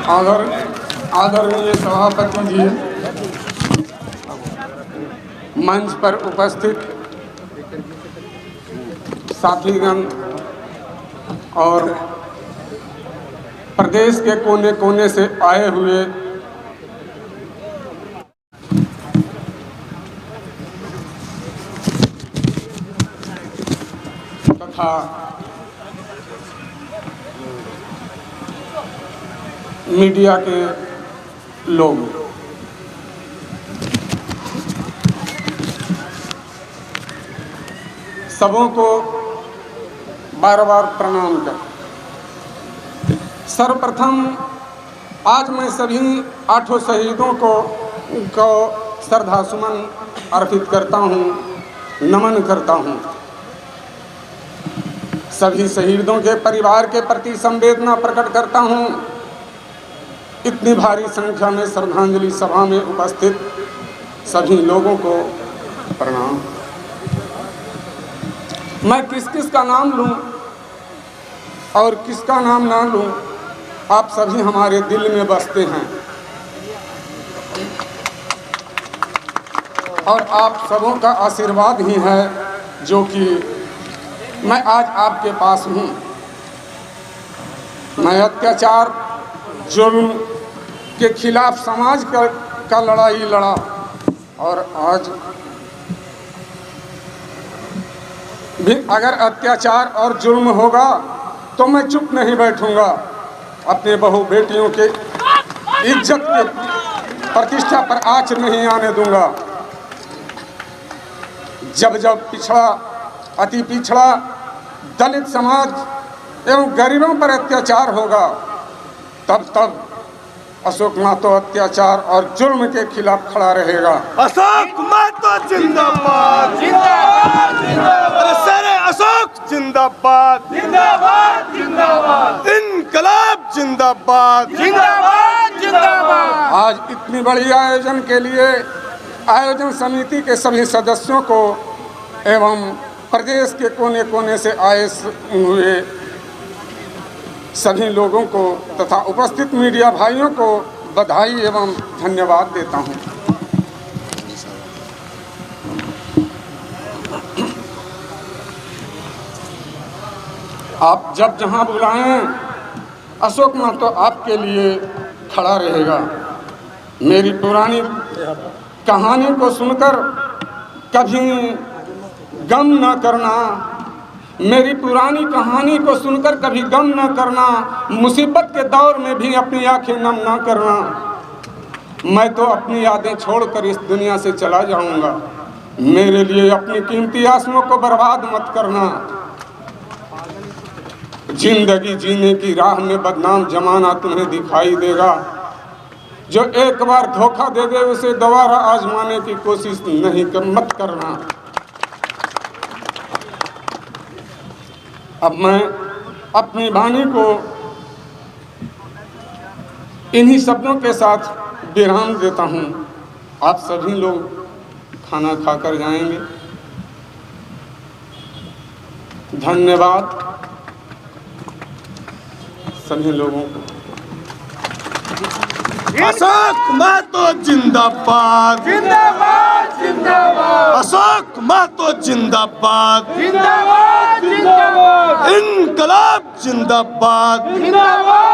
आदरणीय सभापति जी, मंच पर उपस्थित साथीगण और प्रदेश के कोने कोने से आए हुए तथा मीडिया के लोग, सबों को बार बार प्रणाम कर। सर्वप्रथम आज मैं सभी 8 शहीदों को श्रद्धासुमन अर्पित करता हूँ, नमन करता हूँ। सभी शहीदों के परिवार के प्रति संवेदना प्रकट करता हूँ। इतनी भारी संख्या में श्रद्धांजलि सभा में उपस्थित सभी लोगों को प्रणाम। मैं किस किस का नाम लूं और किसका नाम ना लूं, आप सभी हमारे दिल में बसते हैं और आप सबों का आशीर्वाद ही है जो कि मैं आज आपके पास हूं। मैं अत्याचार जुल्म के खिलाफ समाज का लड़ाई लड़ा और आज भी अगर अत्याचार और जुल्म होगा तो मैं चुप नहीं बैठूंगा। अपने बहू बेटियों के इज्जत के प्रतिष्ठा पर आँच नहीं आने दूंगा। जब जब पिछड़ा, अति पिछड़ा, दलित समाज एवं गरीबों पर अत्याचार होगा, तब तब अशोक महतो अत्याचार और जुल्म के खिलाफ खड़ा रहेगा। अशोक महतो जिंदाबाद, जिंदाबाद, जिंदाबाद। अशोक जिंदाबाद, जिंदाबाद, जिंदाबाद। इनकलाब जिंदाबाद, जिंदाबाद, जिंदाबाद। आज इतनी बड़ी आयोजन के लिए आयोजन समिति के सभी सदस्यों को एवं प्रदेश के कोने कोने से आए हुए सभी लोगों को तथा उपस्थित मीडिया भाइयों को बधाई एवं धन्यवाद देता हूं। आप जब जहां बुलाएं, अशोक महतो आपके लिए खड़ा रहेगा। मेरी पुरानी कहानी को सुनकर कभी गम न करना, मेरी पुरानी कहानी को सुनकर कभी गम न करना, मुसीबत के दौर में भी अपनी आंखें नम न करना। मैं तो अपनी यादें छोड़कर इस दुनिया से चला जाऊंगा। मेरे लिए अपनी कीमती आंसुओं को बर्बाद मत करना। जिंदगी जीने की राह में बदनाम जमाना तुम्हें दिखाई देगा। जो एक बार धोखा दे दे उसे दोबारा आजमाने की कोशिश मत करना। अब मैं अपनी वाणी को इन्हीं शब्दों के साथ विराम देता हूं। आप सभी लोग खाना खाकर जाएंगे। धन्यवाद सभी लोगों को। अशोक महतो जिंदाबाद, जिंदाबाद, जिंदाबाद। अशोक महतो जिंदाबाद, जिंदाबाद, जिंदाबाद। इनकलाब जिंदाबाद, जिंदाबाद।